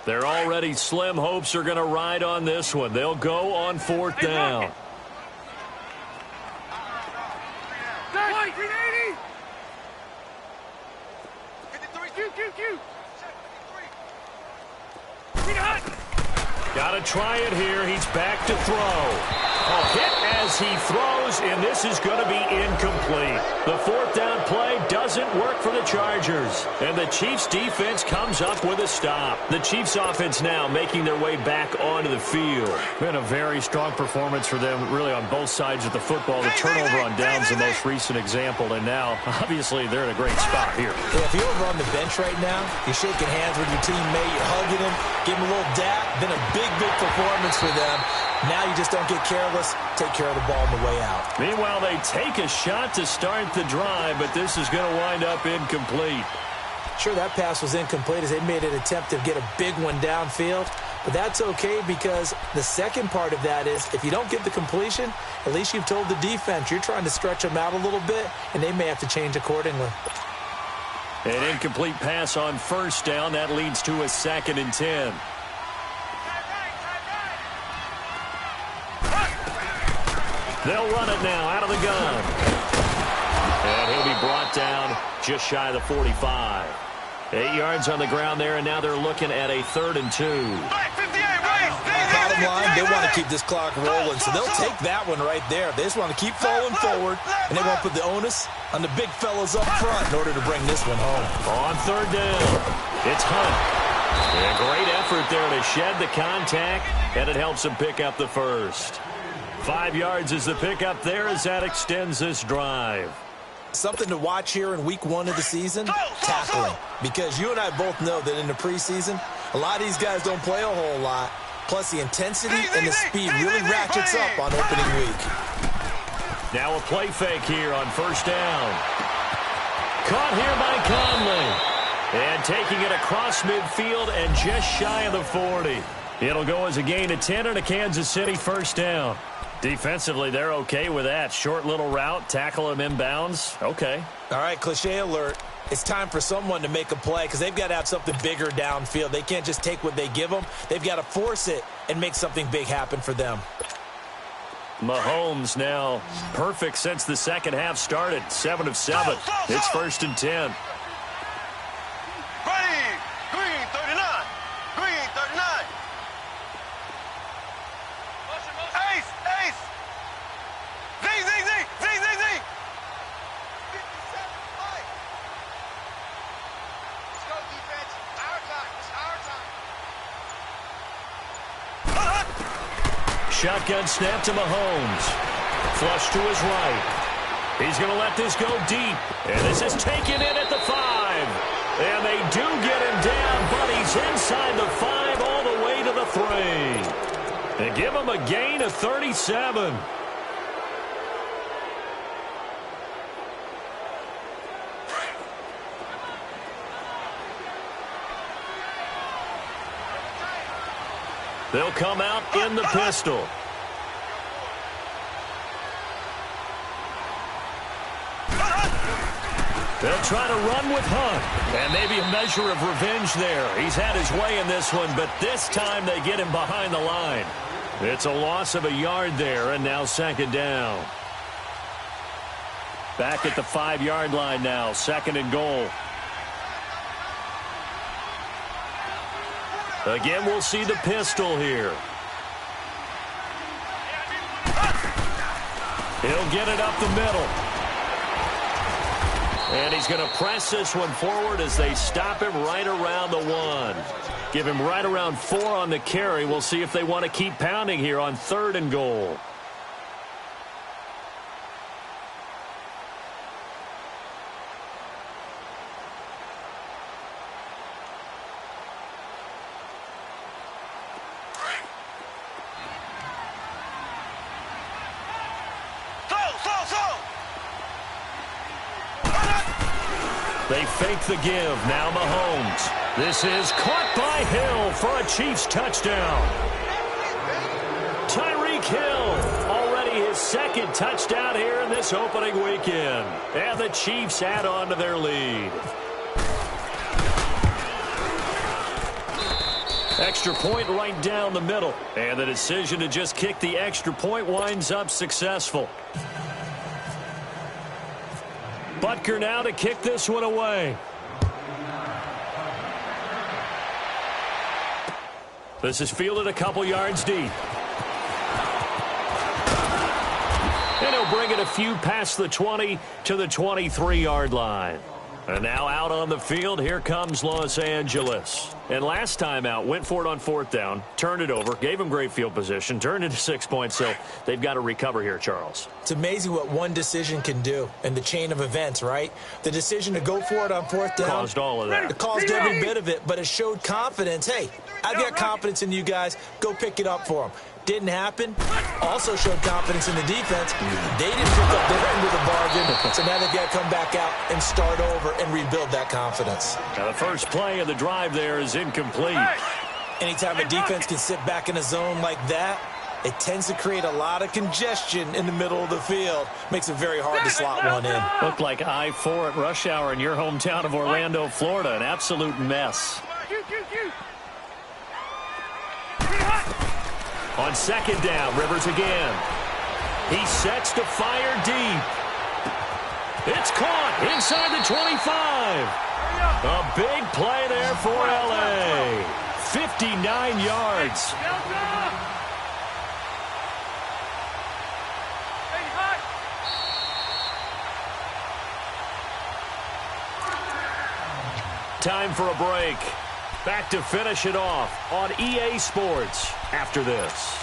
[SPEAKER 2] They're already slim. Hopes are going to ride on this one. They'll go on fourth down. Got to try it here. He's back to throw. A hit as he throws, and this is going to be incomplete. The fourth down play doesn't work for the Chargers, and the Chiefs' defense comes up with a stop. The Chiefs' offense now making their way back onto the field. Been a very strong performance for them, really, on both sides of the football. The turnover on downs the most recent example, and now, obviously, they're in a great spot here.
[SPEAKER 3] Yeah, if you're over on the bench right now, you're shaking hands with your teammate, you're hugging him, giving him a little dap. Been a big performance for them. Now you just don't get careless. Take care of the ball on the way out.
[SPEAKER 2] Meanwhile, they take a shot to start the drive, but this is going to wind up incomplete.
[SPEAKER 3] Sure, that pass was incomplete as they made an attempt to get a big one downfield, but that's okay because the second part of that is if you don't get the completion, at least you've told the defense you're trying to stretch them out a little bit, and they may have to change accordingly.
[SPEAKER 2] An incomplete pass on first down. That leads to a 2nd and 10. They'll run it now out of the gun. And he'll be brought down just shy of the 45. 8 yards on the ground there, and now they're looking at a 3rd and 2.
[SPEAKER 3] Bottom line, they want to keep this clock rolling, so they'll take that one right there. They just want to keep falling forward, and they won't put the onus on the big fellas up front in order to bring this one home.
[SPEAKER 2] On 3rd down, it's Hunt. And a great effort there to shed the contact, and it helps him pick up the first. 5 yards is the pickup there as that extends this drive.
[SPEAKER 3] Something to watch here in week 1 of the season, tackling. Because you and I both know that in the preseason, a lot of these guys don't play a whole lot. Plus the intensity and the speed really ratchets up on opening week.
[SPEAKER 2] Now a play fake here on first down. Caught here by Conley. And taking it across midfield and just shy of the 40. It'll go as a gain of 10 and a Kansas City first down. Defensively, they're okay with that. Short little route, tackle him inbounds. Okay.
[SPEAKER 3] All right, cliche alert. It's time for someone to make a play because they've got to have something bigger downfield. They can't just take what they give them. They've got to force it and make something big happen for them.
[SPEAKER 2] Mahomes now perfect since the second half started. 7 of 7. It's 1st and 10.
[SPEAKER 4] Green 39. Green 39. Ace. Z. Let's go, defense. Our time. It's our time.
[SPEAKER 2] Shotgun snap to Mahomes. Flush to his right. He's going to let this go deep. And this is taken in at the 5. And they do get him down, but he's inside the 5 all the way to the 3. They give him a gain of 37. They'll come out in the pistol. They'll try to run with Hunt. And maybe a measure of revenge there. He's had his way in this one, but this time they get him behind the line. It's a loss of a yard there, and now second down. Back at the 5-yard line now, 2nd and goal. Again, we'll see the pistol here. He'll get it up the middle. And he's going to press this one forward as they stop him right around the 1. Give him right around 4 on the carry. We'll see if they want to keep pounding here on 3rd and goal. They fake the give. Now Mahomes. This is caught by Hill for a Chiefs touchdown. Tyreek Hill, already his 2nd touchdown here in this opening weekend. And the Chiefs add on to their lead. Extra point right down the middle. And the decision to just kick the extra point winds up successful. Butker now to kick this one away. This is fielded a couple yards deep. And he'll bring it a few past the 20 to the 23-yard line. And now out on the field, here comes Los Angeles. And last time out, went for it on 4th down, turned it over, gave him great field position, turned it to 6 points, so they've got to recover here, Charles.
[SPEAKER 3] It's amazing what one decision can do in the chain of events, right? The decision to go for it on 4th down
[SPEAKER 2] caused all of that.
[SPEAKER 3] It caused every bit of it, but it showed confidence. Hey, I've got confidence in you guys. Go pick it up for them. Didn't happen. Also showed confidence in the defense. They didn't pick up their end of the bargain, so now they've got to come back out and start over and rebuild that confidence.
[SPEAKER 2] Now the first play of the drive there is incomplete.
[SPEAKER 3] Anytime a defense can sit back in a zone like that, it tends to create a lot of congestion in the middle of the field. Makes it very hard to slot one in.
[SPEAKER 2] Looked like I-4 at rush hour in your hometown of Orlando, Florida. An absolute mess. On 2nd down, Rivers again. He sets to fire deep. It's caught inside the 25. A big play there for L.A. 59 yards. Time for a break. Back to finish it off on EA Sports after this.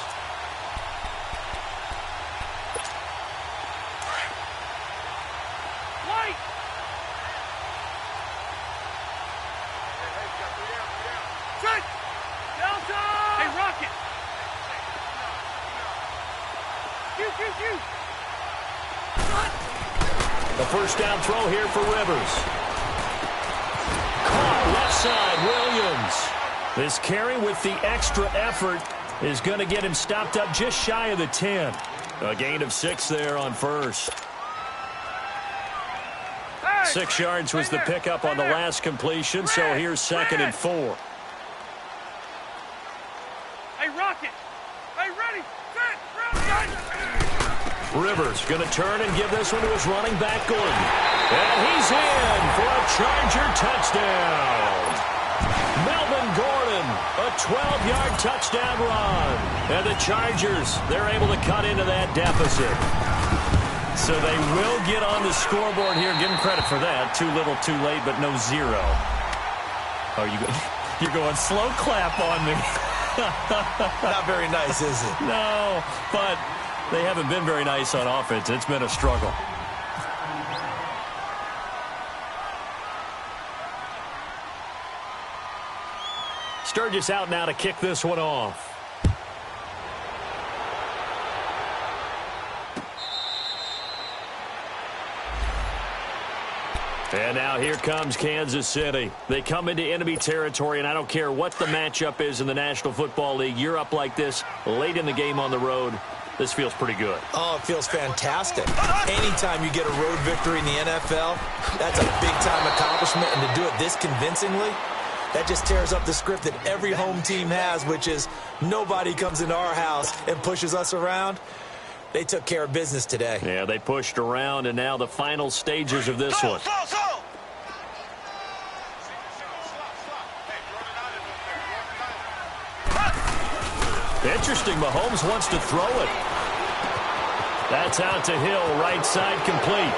[SPEAKER 5] Hey, Rocket!
[SPEAKER 2] The first down throw here for Rivers. Caught left side, Williams. This carry with the extra effort is going to get him stopped up just shy of the 10. A gain of 6 there on first. 6 yards was the pickup on the last completion, so here's 2nd and 4.
[SPEAKER 5] Hey, Rocket! Hey, ready! Set!
[SPEAKER 2] Rivers going to turn and give this one to his running back, Gordon. And he's in for a Charger touchdown. Melvin Gordon, a 12-yard touchdown run. And the Chargers, they're able to cut into that deficit. So they will get on the scoreboard here. Give them credit for that. Too little, too late, but no 0. Oh, you're going slow clap on me.
[SPEAKER 3] Not very nice, is it?
[SPEAKER 2] No, but they haven't been very nice on offense. It's been a struggle. Sturgis out now to kick this one off. And now here comes Kansas City. They come into enemy territory, and I don't care what the matchup is in the National Football League. You're up like this late in the game on the road. This feels pretty good. Oh, it feels fantastic. Anytime you get a road victory in the NFL, that's a big-time accomplishment, and to do it this convincingly, that just tears up the script that every home team has, which is nobody comes into our house and pushes us around. They took care of business today. Yeah, they pushed around, and now the final stages of this one. Interesting, Mahomes wants to throw it. That's out to Hill, right side complete.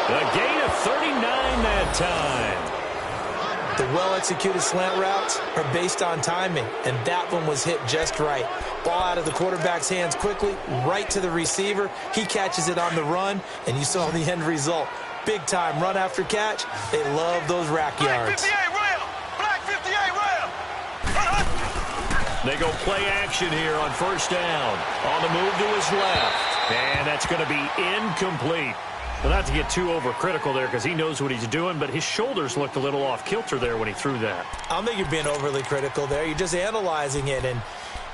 [SPEAKER 2] A gain of 39 that time. The well-executed slant routes are based on timing, and that one was hit just right. Ball out of the quarterback's hands quickly, right to the receiver. He catches it on the run, and you saw the end result. Big-time run after catch. They love those rack yards.
[SPEAKER 4] Black 58 rail.
[SPEAKER 2] They go play action here on first down. On the move to his left. And that's going to be incomplete. Well, not to get too overcritical there because he knows what he's doing, but his shoulders looked a little off kilter there when he threw that. I don't think you're being overly critical there. You're just analyzing it, and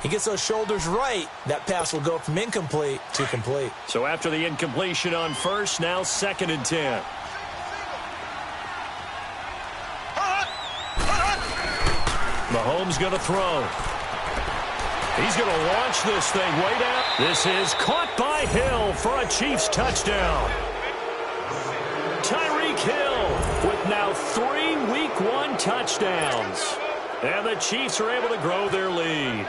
[SPEAKER 2] he gets those shoulders right. That pass will go from incomplete to complete. So after the incompletion on first, now 2nd and 10. Mahomes going to throw. He's going to launch this thing way down. This is caught by Hill for a Chiefs touchdown. Tyreek Hill with now 3 Week 1 touchdowns. And the Chiefs are able to grow their lead.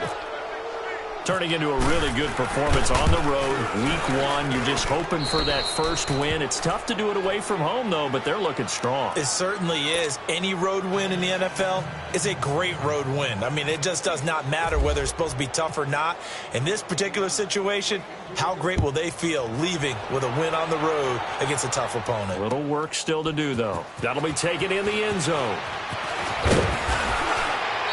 [SPEAKER 2] Turning into a really good performance on the road. Week 1, you're just hoping for that first win. It's tough to do it away from home, though, but they're looking strong. It certainly is. Any road win in the NFL is a great road win. I mean, it just does not matter whether it's supposed to be tough or not. In this particular situation, how great will they feel leaving with a win on the road against a tough opponent? Little work still to do, though. That'll be taken in the end zone.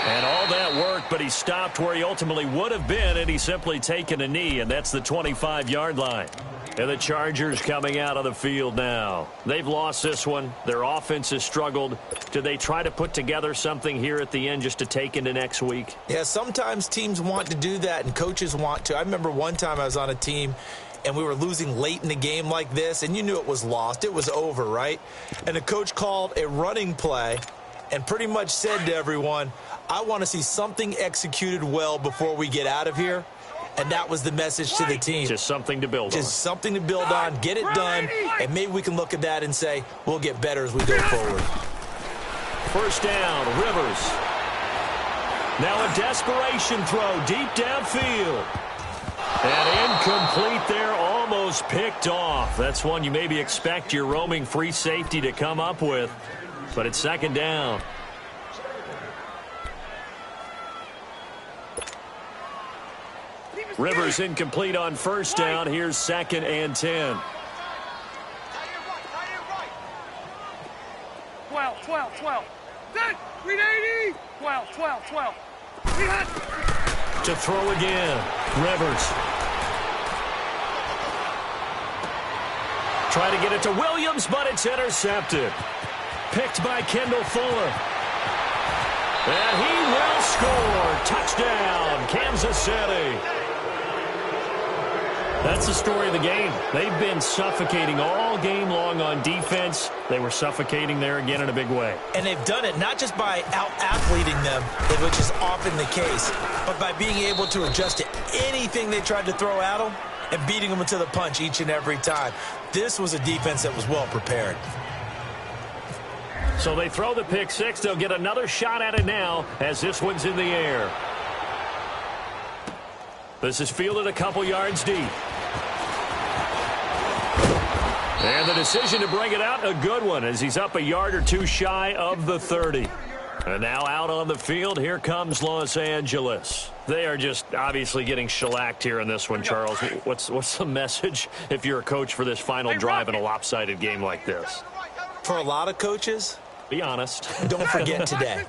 [SPEAKER 2] And all that work, but he stopped where he ultimately would have been, and he's simply taken a knee, and that's the 25-yard line. And the Chargers coming out of the field now. They've lost this one. Their offense has struggled. Do they try to put together something here at the end just to take into next week? Yeah, sometimes teams want to do that, and coaches want to. I remember one time I was on a team, and we were losing late in the game like this, and you knew it was lost. It was over, right? And the coach called a running play and pretty much said to everyone, I want to see something executed well before we get out of here. And that was the message to the team. Just something to build on. Just something to build on, get it done, and maybe we can look at that and say, we'll get better as we go forward. First down, Rivers. Now a desperation throw deep downfield. And incomplete there, almost picked off. That's one you maybe expect your roaming free safety to come up with. But it's 2nd down. Rivers incomplete on first down. Here's 2nd and 10.
[SPEAKER 5] 12. Set. 380. 12.
[SPEAKER 2] To throw again. Rivers. Try to get it to Williams, but it's intercepted. Picked by Kendall Fuller. And he will score. Touchdown, Kansas City. That's the story of the game. They've been suffocating all game long on defense. They were suffocating there again in a big way. And they've done it not just by out-athleting them, which is often the case, but by being able to adjust to anything they tried to throw at them and beating them to the punch each and every time. This was a defense that was well prepared. So they throw the pick six. They'll get another shot at it now as this one's in the air. This is fielded a couple yards deep. And the decision to bring it out, a good one, as he's up a yard or two shy of the 30. And now out on the field, here comes Los Angeles. They are just obviously getting shellacked here in this one, Charles. What's the message if you're a coach for this final drive in a lopsided game like this? For a lot of coaches, Be honest.
[SPEAKER 3] Don't forget today.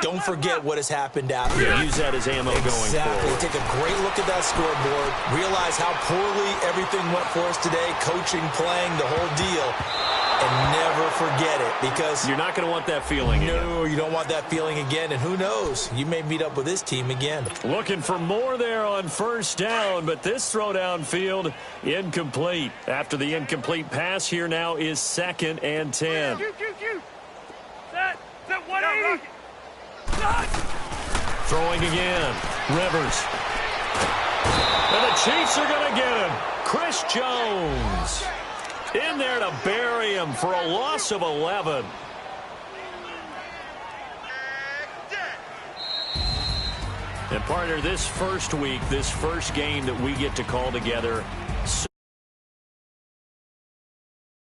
[SPEAKER 3] Don't forget what has happened out here.
[SPEAKER 2] Use that as ammo going forward.
[SPEAKER 3] Exactly. Take a great look at that scoreboard. Realize how poorly everything went for us today. Coaching, playing, the whole deal. And never forget it, because
[SPEAKER 2] you're not going to want that feeling again.
[SPEAKER 3] No, you don't want that feeling again. And who knows? You may meet up with this team again.
[SPEAKER 2] Looking for more there on first down, but this throw downfield incomplete. After the incomplete pass, here now is 2nd and 10.
[SPEAKER 5] Set 180.
[SPEAKER 2] Throwing again. Rivers. And the Chiefs are going to get him. Chris Jones in there to bury him for a loss of 11. And partner, this first week, this first game that we get to call together